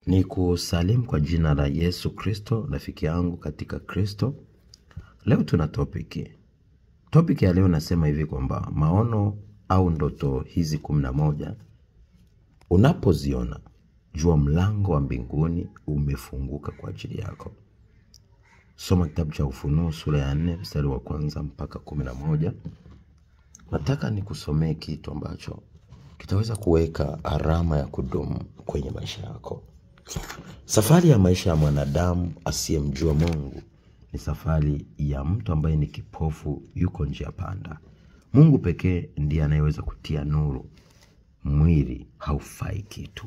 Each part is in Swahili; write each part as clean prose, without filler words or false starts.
Ni kusalimu kwa jina la Yesu Kristo, rafiki yangu katika Kristo. Leo tuna topiki. Topiki ya leo nasema hivi kwamba maono au ndoto hizi 11 unapoziona, jua mlango wa mbinguni umefunguka kwa ajili yako. Soma kitabu cha Ufunuo sura ya 4 mstari wa 1 mpaka 11. Nataka nikusomee kitu ambacho kitaweza kuweka alama ya kudumu kwenye maisha yako. Safari ya maisha ya mwanadamu asiyemjua Mungu ni safari ya mtu ambaye ni kipofu, yuko njia panda. Mungu pekee ndiye anayeweza kutia nuru. Mwili haufai kitu.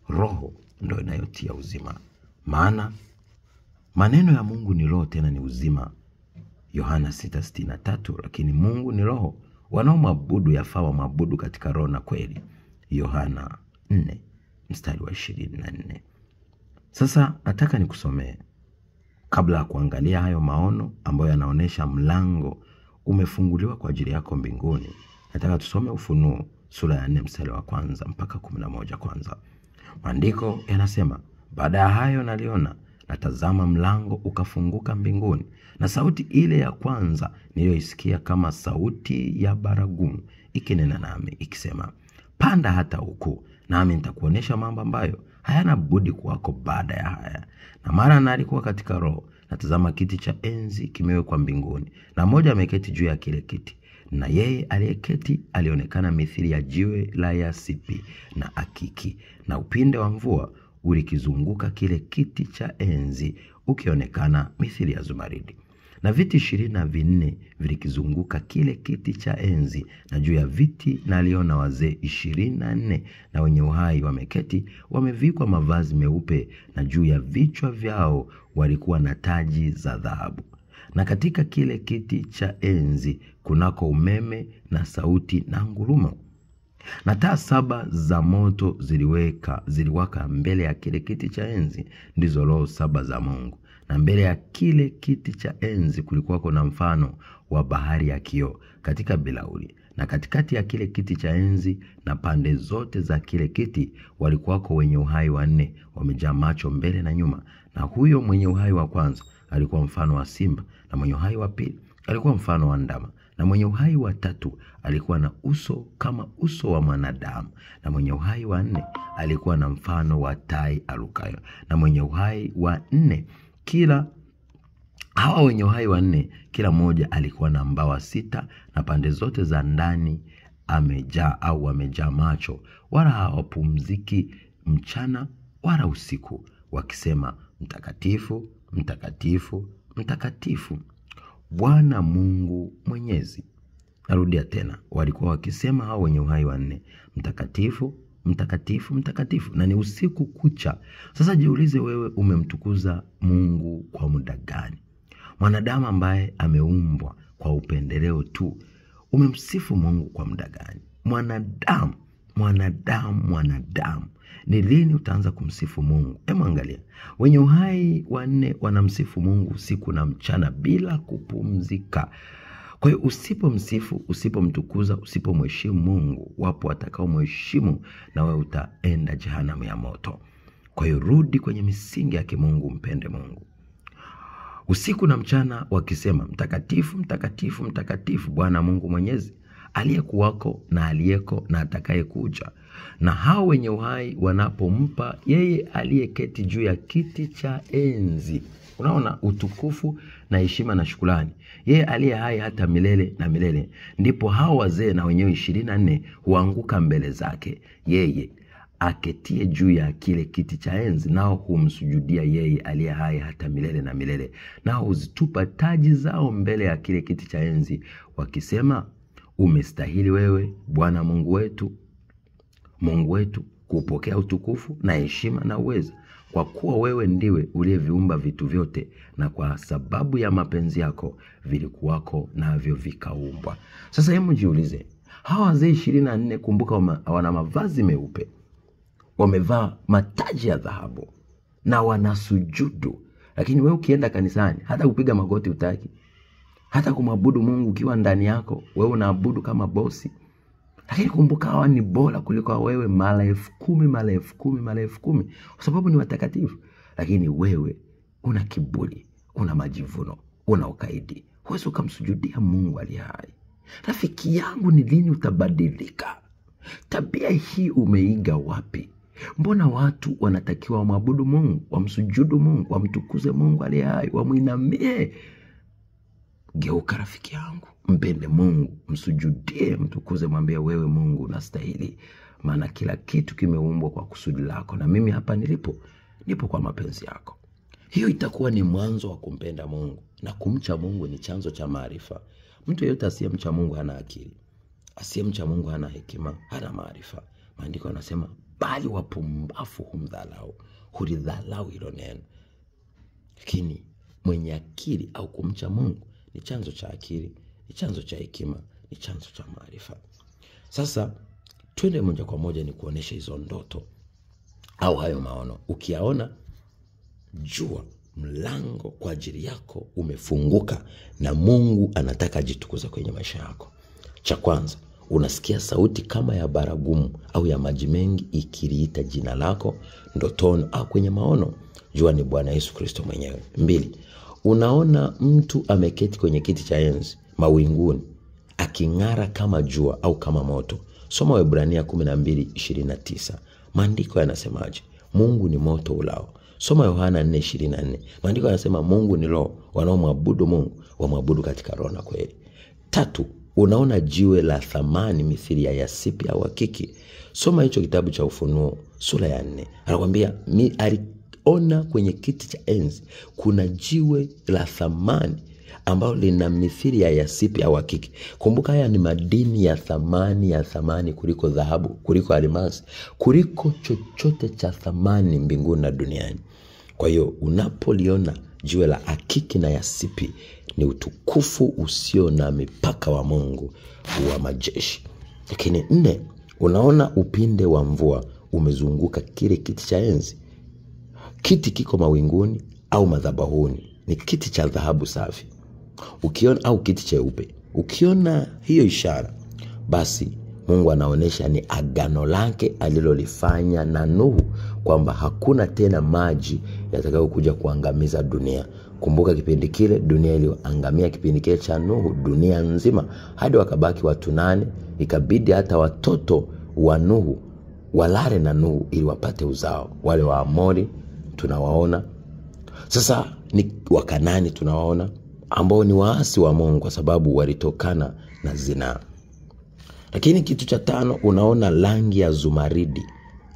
Roho ndio inayotia uzima. Maana maneno ya Mungu ni roho tena ni uzima. Yohana 6:63. Lakini Mungu ni roho, wanaomwabudu yafaa wamwabudu katika roho na kweli. Yohana 4 mstari wa 24. Sasa nataka nikusomee kabla ya kuangalia hayo maono ambayo yanaonesha mlango umefunguliwa kwa ajili yako mbinguni. Nataka tusome Ufunuo sura ya 4 mstari wa 1 mpaka 11 kwanza. Maandiko yanasema, baada ya hayo naliona, natazama mlango ukafunguka mbinguni, na sauti ile ya kwanza niliyoisikia kama sauti ya baragumu ikinena nami ikisema, panda hata huku, nami nitakuonesha mambo ambayo hayana budi kuwako baada ya haya. Na mara nalikuwa katika roho, natazama kiti cha enzi kimewekwa mbinguni, na mmoja ameketi juu ya kile kiti. Na yeye aliyeketi alionekana mithili ya jiwe la yasipi na akiki, na upinde wa mvua ulikizunguka kile kiti cha enzi ukionekana mithili ya zumaridi. Na viti 24 vilikizunguka kile kiti cha enzi, na juu ya viti naliona wazee 24 na wenye uhai wameketi, wamevikwa mavazi meupe, na juu ya vichwa vyao walikuwa na taji za dhahabu. Na katika kile kiti cha enzi kunako umeme na sauti na ngurumo. Na taa 7 za moto ziliwaka mbele ya kile kiti cha enzi, ndizo roho 7 za Mungu. Na mbele ya kile kiti cha enzi kulikuwa kuna mfano wa bahari ya kioo katika bilauri. Na katikati ya kile kiti cha enzi na pande zote za kile kiti walikuwako wenye uhai 4, wamejaa macho mbele na nyuma. Na huyo mwenye uhai wa kwanza alikuwa mfano wa simba, na mwenye uhai wa pili alikuwa mfano wa ndama, na mwenye uhai wa tatu alikuwa na uso kama uso wa mwanadamu, na mwenye uhai wa 4 alikuwa na mfano wa tai arukayo, na mwenye uhai wa 4 hawa wenye uhai wa 4 kila mmoja alikuwa na mbawa 6, na pande zote za ndani wamejaa macho, wala hawapumziki mchana wala usiku, wakisema, mtakatifu, mtakatifu, mtakatifu, Bwana Mungu Mwenyezi. Narudia tena, walikuwa wakisema hao wenye uhai wa 4, mtakatifu, mtakatifu, mtakatifu, na ni usiku kucha. Sasa jiulize wewe, umemtukuza Mungu kwa muda gani? Mwanadamu ambaye ameumbwa kwa upendeleo tu, umemsifu Mungu kwa muda gani? Mwanadamu, ni lini utaanza kumsifu Mungu? Hebu angalia, wenye uhai wa 4 wanamsifu Mungu usiku na mchana bila kupumzika. Kwa hiyo usipomsifu, usipomtukuza, usipomheshimu Mungu, wapo watakao mheshimu na wewe utaenda jehanamu ya moto. Kwa hiyo rudi kwenye misingi ya kimungu, mpende Mungu. Usiku na mchana wakisema, mtakatifu, mtakatifu, mtakatifu, Bwana Mungu Mwenyezi, aliyekuwako na aliyeko na atakayekuja. Na hao wenye uhai wanapompa yeye aliyeketi juu ya kiti cha enzi, unaona utukufu na heshima na shukrani, yeye aliye hai hata milele na milele, ndipo hao wazee na wenyewe 24 huanguka mbele zake yeye aketie juu ya kile kiti cha enzi, nao humsujudia yeye aliye hai hata milele na milele, nao huzitupa taji zao mbele ya kile kiti cha enzi, wakisema, umestahili wewe Bwana Mungu wetu kupokea utukufu na heshima na uweza, kwa kuwa wewe ndiwe uliyeviumba vitu vyote, na kwa sababu ya mapenzi yako vilikuwako navyo vikaumbwa. Sasa hebu jiulize, hawa wazee 24, kumbuka wana mavazi meupe, wamevaa mataji ya dhahabu na wanasujudu. Lakini wewe ukienda kanisani, hata kupiga magoti utaki, hata kumwabudu Mungu ukiwa ndani yako, wewe unaabudu kama bosi. Lakini kumbuka hawa ni bora kuliko wewe mara 10,000 mara 10,000 mara 10,000, kwa sababu ni watakatifu. Lakini wewe una kiburi, una majivuno, una ukaidi. Huwezi ukamsujudia Mungu aliye hai. Rafiki yangu, ni lini utabadilika? Tabia hii umeiga wapi? Mbona watu wanatakiwa wamwabudu Mungu, wamsujudu Mungu, wamtukuze Mungu aliye hai, wamuinamie? Geuka rafiki yangu, mpende Mungu, msujudie, mtukuze, mwambie wewe Mungu unastahili, maana kila kitu kimeumbwa kwa kusudi lako, na mimi hapa nipo kwa mapenzi yako. Hiyo itakuwa ni mwanzo wa kumpenda Mungu, na kumcha Mungu ni chanzo cha maarifa. Mtu yeyote asiyemcha Mungu hana akili, asiyemcha Mungu hana hekima, hana maarifa. Maandiko yanasema bali wapumbavu humdhalau, hulidhalau hilo neno. Lakini mwenye akili au kumcha Mungu ni chanzo cha akili, ni chanzo cha hekima, ni chanzo cha maarifa. Sasa twende moja kwa moja ni kuonesha hizo ndoto au hayo maono. Ukiyaona, jua mlango kwa ajili yako umefunguka na Mungu anataka ajitukuze kwenye maisha yako. Cha kwanza, unasikia sauti kama ya baragumu au ya maji mengi ikiliita jina lako ndotoni au kwenye maono. Jua ni Bwana Yesu Kristo mwenyewe. 2, unaona mtu ameketi kwenye kiti cha enzi mawinguni aking'ara kama jua au kama moto. Soma Waebrania 12:29. Maandiko yanasemaje? Mungu ni moto ulao. Soma Yohana 4:24. Maandiko yanasema Mungu ni roho, wanaomwabudu Mungu wamwabudu katika roho na kweli. 3, unaona jiwe la thamani mithili ya yasipi au akiki. Soma hicho kitabu cha Ufunuo sura ya 4. Anakuambia aliona kwenye kiti cha enzi kuna jiwe la thamani ambalo lina mithili ya yasipi au akiki. Kumbuka haya ni madini ya thamani kuliko dhahabu, kuliko almasi, kuliko chochote cha thamani mbinguni na duniani. Kwa hiyo unapoliona jiwe la akiki na yasipi, ni utukufu usio na mipaka wa Mungu wa majeshi. Lakini 4, unaona upinde wa mvua umezunguka kile kiti cha enzi. Kiti kiko mawinguni au madhabahuni, ni kiti cha dhahabu safi. Ukiona au kiti cheupe. Ukiona hiyo ishara, basi Mungu anaonesha ni agano lake alilolifanya na Nuhu, kwamba hakuna tena maji yatakayo kuja kuangamiza dunia. Kumbuka kipindi kile dunia iliangamia, kipindi kile cha Nuhu, dunia nzima, hadi wakabaki watu 8. Ikabidi hata watoto wa Nuhu walale na Nuhu ili wapate uzao. Wale wa Amori tunawaona. Sasa ni Wakanani tunawaona, ambao ni waasi wa Mungu kwa sababu walitokana na zinaa. Lakini kitu cha 5, unaona rangi ya zumaridi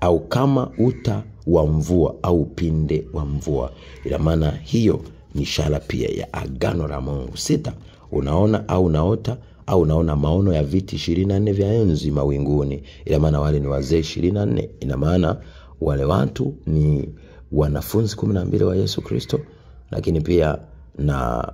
au kama uta wa mvua au upinde wa mvua. Ina maana hiyo ni ishara pia ya agano la Mungu. 6, unaona au unaota au unaona maono ya viti 24 vya enzi mawinguni. Ina maana wale ni wazee 24. Ina maana wale watu ni wanafunzi 12 wa Yesu Kristo, lakini pia na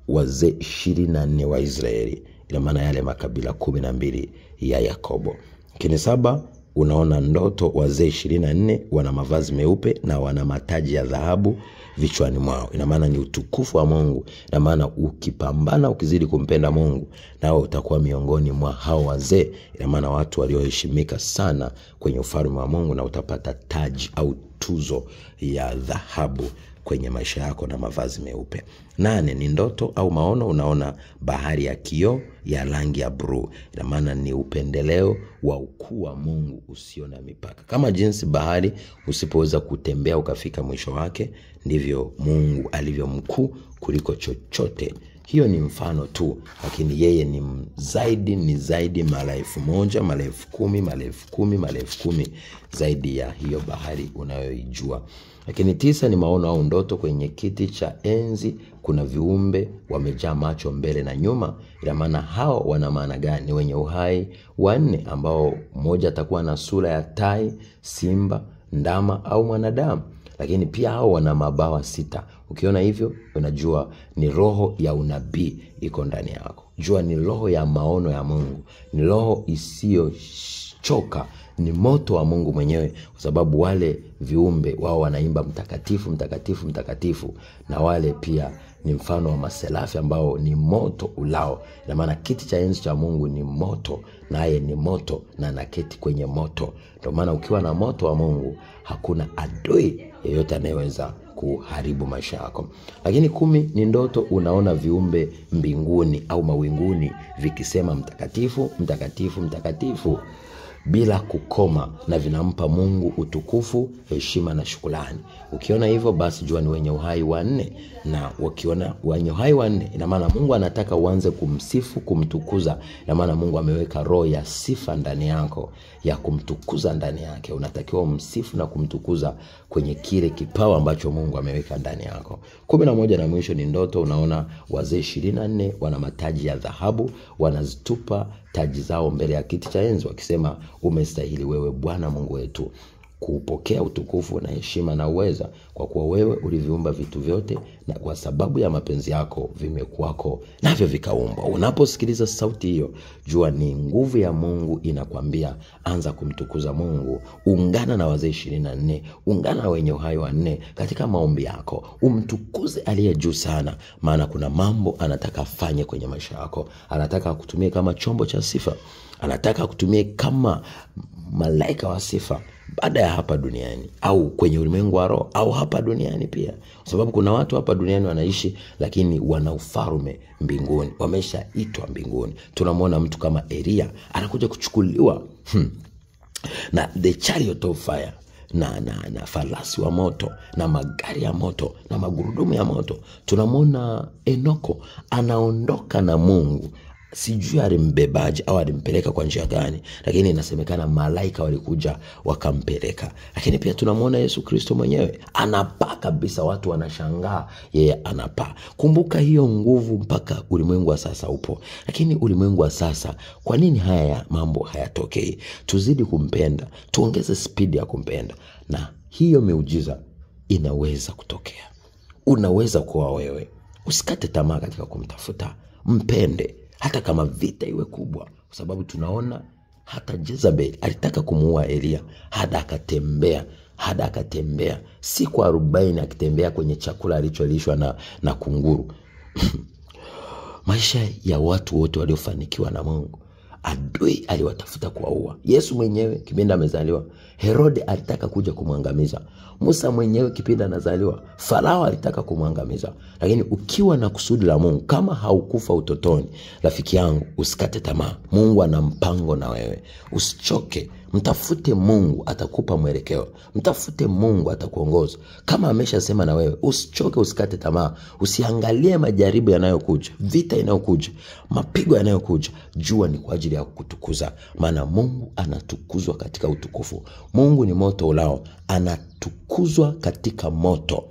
wazee 24 wa Israeli. Ina maana yale makabila 12 ya Yakobo. Lakini 7, unaona ndoto wazee 24 wana mavazi meupe na wana mataji ya dhahabu vichwani mwao. Ina maana ni utukufu wa Mungu. Ina maana ukipambana, ukizidi kumpenda Mungu, nao utakuwa miongoni mwa hao wazee. Ina maana watu walioheshimika sana kwenye ufalme wa Mungu, na utapata taji au tuzo ya dhahabu kwenye maisha yako na mavazi meupe. 8, ni ndoto au maono. Unaona bahari ya kioo ya rangi ya blue. Ina maana ni upendeleo wa ukuu wa Mungu usio na mipaka. Kama jinsi bahari usipoweza kutembea ukafika mwisho wake, ndivyo Mungu alivyo mkuu kuliko chochote. Hiyo ni mfano tu, lakini yeye ni zaidi mara 1000, mara 10,000, mara 10,000, mara 10,000 zaidi ya hiyo bahari unayoijua. Lakini 9, ni maono au ndoto. Kwenye kiti cha enzi kuna viumbe wamejaa macho mbele na nyuma. Ina maana hao wana maana gani? Ni wenye uhai 4, ambao mmoja atakuwa na sura ya tai, simba, ndama au mwanadamu. Lakini pia hao wana mabawa 6. Ukiona hivyo, unajua ni roho ya unabii iko ndani yako. Jua ni roho ya maono ya Mungu, ni roho isiyochoka, ni moto wa Mungu mwenyewe, kwa sababu wale viumbe wao wanaimba mtakatifu, mtakatifu, mtakatifu, na wale pia ni mfano wa maserafi ambao ni moto ulao. Ina maana kiti cha enzi cha Mungu ni moto, naye ni moto na anaketi kwenye moto. Ndio maana ukiwa na moto wa Mungu hakuna adui yeyote anayeweza kuharibu maisha yako. Lakini 10 ni ndoto unaona viumbe mbinguni au mawinguni vikisema mtakatifu, mtakatifu, mtakatifu bila kukoma, na vinampa Mungu utukufu, heshima na shukrani. Ukiona hivyo basi jua ni wenye uhai wa 4, na ukiona wenye uhai wa 4 ina maana Mungu anataka uanze kumsifu, kumtukuza. Ina maana Mungu ameweka roho ya sifa ndani yako, ya kumtukuza ndani yake. Unatakiwa umsifu na kumtukuza kwenye kile kipawa ambacho Mungu ameweka ndani yako. 11 na mwisho ni ndoto unaona wazee 24 wana mataji ya dhahabu, wanazitupa taji zao mbele ya kiti cha enzi wakisema, umestahili wewe Bwana Mungu wetu kupokea utukufu na heshima na uweza, kwa kuwa wewe uliviumba vitu vyote, na kwa sababu ya mapenzi yako vimekuwako navyo vikaumbwa. Unaposikiliza sauti hiyo, jua ni nguvu ya Mungu inakwambia anza kumtukuza Mungu. Ungana na wazee 24, ungana na wenye uhai wa 4 katika maombi yako, umtukuze aliye juu sana, maana kuna mambo anataka afanye kwenye maisha yako. Anataka akutumie kama chombo cha sifa, anataka akutumie kama malaika wa sifa baada ya hapa duniani, au kwenye ulimwengu wa roho, au hapa duniani pia. Kwa sababu kuna watu hapa duniani wanaishi lakini wana ufalme mbinguni, wameshaitwa mbinguni. Tunamwona mtu kama Elia anakuja kuchukuliwa na the chariot of fire, na farasi wa moto, na magari ya moto, na magurudumu ya moto. Tunamwona Enoko anaondoka na Mungu. Sijui alimbebaje au alimpeleka kwa njia gani, lakini inasemekana malaika walikuja wakampeleka. Lakini pia tunamwona Yesu Kristo mwenyewe anapaa kabisa, watu wanashangaa yeye anapaa. Kumbuka hiyo nguvu mpaka ulimwengu wa sasa upo. Lakini ulimwengu wa sasa, kwa nini haya mambo hayatokei? Tuzidi kumpenda, tuongeze speed ya kumpenda, na hiyo miujiza inaweza kutokea. Unaweza kuwa wewe. Usikate tamaa katika kumtafuta, mpende hata kama vita iwe kubwa. Kwa sababu tunaona hata Jezebel alitaka kumuua Elia, hada akatembea siku 40 akitembea kwenye chakula alicholishwa na kunguru. Maisha ya watu wote waliofanikiwa na Mungu, adui aliwatafuta kuwaua. Yesu mwenyewe kipindi amezaliwa, Herode alitaka kuja kumwangamiza. Musa mwenyewe kipindi anazaliwa, Farao alitaka kumwangamiza. Lakini ukiwa na kusudi la Mungu, kama haukufa utotoni, rafiki yangu, usikate tamaa. Mungu ana mpango na wewe. Usichoke. Mtafute Mungu, atakupa mwelekeo. Mtafute Mungu, atakuongoza. Kama ameshasema na wewe, usichoke, usikate tamaa. Usiangalie majaribu yanayokuja, vita inayokuja, mapigo yanayokuja. Jua ni kwa ajili ya kukutukuza, maana Mungu anatukuzwa katika utukufu. Mungu ni moto ulao, anatukuzwa katika moto.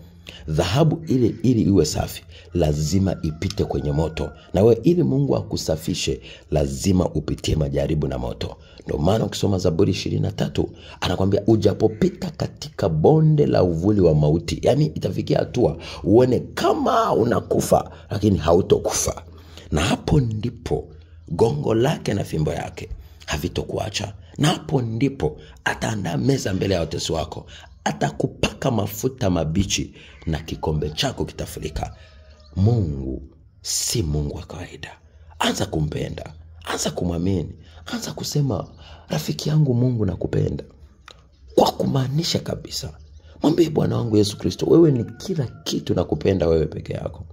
Dhahabu ili iwe safi lazima ipite kwenye moto, na wewe ili Mungu akusafishe lazima upitie majaribu na moto. Ndio maana ukisoma Zaburi 23 anakuambia ujapopita katika bonde la uvuli wa mauti, yani itafikia hatua uone kama unakufa lakini hautokufa. Na hapo ndipo gongo lake na fimbo yake havitokuacha. Na hapo ndipo ataandaa meza mbele ya watesi wako. Atakupaka mafuta mabichi na kikombe chako kitafurika. Mungu si Mungu wa kawaida. Anza kumpenda, anza kumwamini, anza kusema rafiki yangu Mungu nakupenda, kwa kumaanisha kabisa. Mwambie Bwana wangu Yesu Kristo, wewe ni kila kitu, nakupenda wewe peke yako.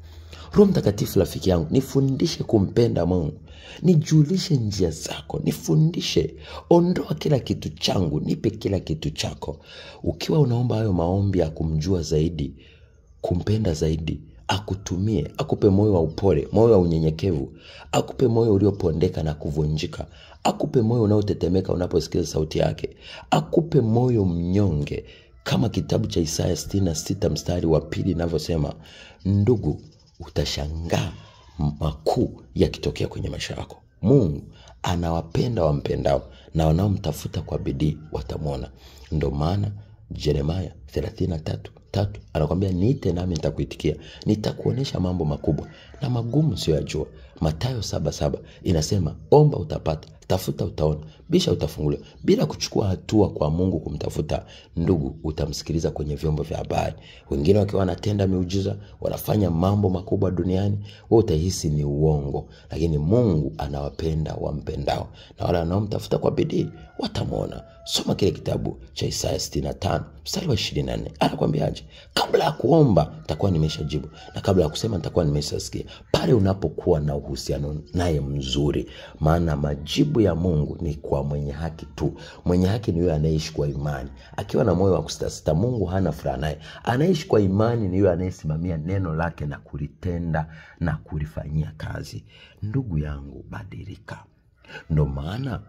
Roho Mtakatifu rafiki yangu, nifundishe kumpenda Mungu. Nijulishe njia zako, nifundishe. Ondoa kila kitu changu, nipe kila kitu chako. Ukiwa unaomba hayo maombi ya kumjua zaidi, kumpenda zaidi, akutumie, akupe moyo wa upole, moyo wa unyenyekevu, akupe moyo uliopondeka na kuvunjika, akupe moyo unaotetemeka unaposikia sauti yake, akupe moyo mnyonge, kama kitabu cha Isaya 66 mstari wa 2 inavyosema. Ndugu, utashangaa makuu yakitokea kwenye maisha yako. Mungu anawapenda wampendao, na wanaomtafuta kwa bidii watamwona. Ndio maana Yeremia 33:3 anakuambia, niite nami nitakuitikia, nitakuonesha mambo makubwa na magumu usiyojua. Mathayo 7:7 inasema, omba utapata, Tafuta utaona, bisha utafunguliwa. Bila kuchukua hatua kwa Mungu kumtafuta, ndugu, utamsikiliza kwenye vyombo vya habari. Wengine wakiwa wanatenda miujiza, wanafanya mambo makubwa duniani, wewe utahisi ni uongo. Lakini Mungu anawapenda wampendao, na wale wanaomtafuta kwa bidii watamwona. Soma kile kitabu cha Isaya 65 mstari wa 24. Anakuambiaje? Kabla ya kuomba nitakuwa nimeshajibu, na kabla ya kusema nitakuwa nimeshasikia. Pale unapokuwa na uhusiano naye mzuri, maana majibu ya Mungu ni kwa mwenye haki tu. Mwenye haki ni yule anayeishi kwa imani. Akiwa na moyo wa kusitasita, Mungu hana furaha naye. Anaishi kwa imani ni yule anayesimamia neno lake na kulitenda na kulifanyia kazi. Ndugu yangu, badilika. Ndio maana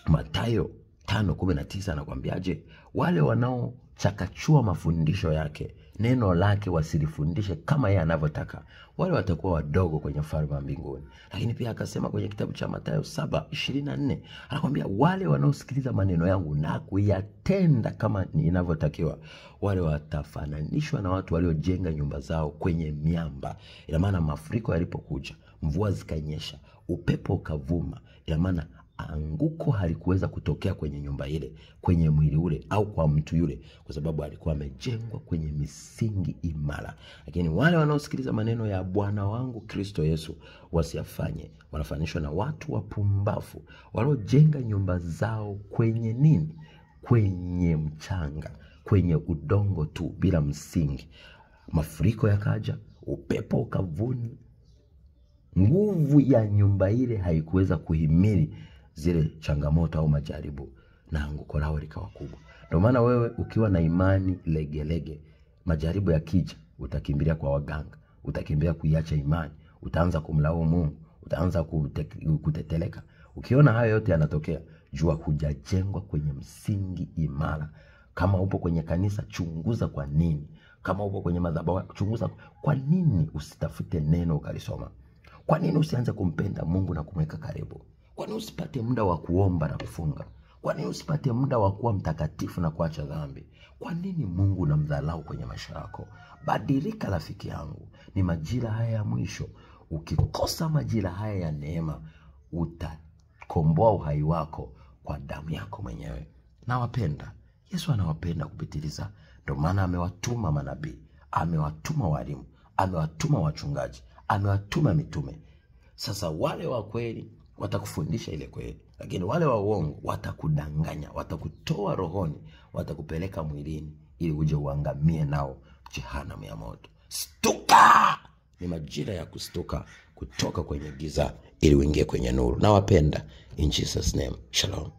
Mathayo 5:19 anakuambiaje? Wale wanaochakachua mafundisho yake, neno lake wasilifundishe kama yeye anavyotaka, wale watakuwa wadogo kwenye ufalme wa mbinguni. Lakini pia akasema kwenye kitabu cha Mathayo 7:24, anakuambia wale wanaosikiliza maneno yangu na kuyatenda kama inavyotakiwa, wale watafananishwa na watu waliojenga nyumba zao kwenye miamba. Ina maana mafuriko yalipokuja, mvua zikanyesha, upepo ukavuma, ina maana anguko halikuweza kutokea kwenye nyumba ile, kwenye mwili ule, au kwa mtu yule, kwa sababu alikuwa amejengwa kwenye misingi imara. Lakini wale wanaosikiliza maneno ya Bwana wangu Kristo Yesu wasiyafanye, wanafananishwa na watu wapumbavu waliojenga nyumba zao kwenye nini? Kwenye mchanga, kwenye udongo tu, bila msingi. Mafuriko yakaja, upepo ukavuna, nguvu ya nyumba ile haikuweza kuhimili zile changamoto au majaribu, na anguko lao likawa kubwa. Ndio maana wewe ukiwa na imani legelege, majaribu yakija, utakimbilia kwa waganga, utakimbilia kuiacha imani, utaanza kumlaumu Mungu, utaanza kuteteleka. Ukiona hayo yote yanatokea, jua hujajengwa kwenye msingi imara. Kama upo kwenye kanisa, chunguza kwa nini. Kama upo kwenye madhabahu, chunguza kwa nini usitafute neno ukalisoma. Kwa nini usianze kumpenda Mungu na kumweka karibu? Kwa nini usipate muda wa kuomba na kufunga? Kwa nini usipate muda wa kuwa mtakatifu na kuacha dhambi? Kwa nini Mungu unamdhalau kwenye maisha yako? Badilika rafiki yangu, ni majira haya ya mwisho. Ukikosa majira haya ya neema, utakomboa uhai wako kwa damu yako mwenyewe. Nawapenda. Yesu anawapenda kupitiliza. Ndio maana amewatuma manabii, amewatuma walimu, amewatuma wachungaji, amewatuma mitume. Sasa wale wa kweli watakufundisha ile kweli, lakini wale wa uongo watakudanganya, watakutoa rohoni, watakupeleka mwilini ili uje uangamie nao jehanamu ya moto. Stuka! Ni majira ya kustuka kutoka kwenye giza ili uingie kwenye nuru. Nawapenda. In Jesus name. Shalom.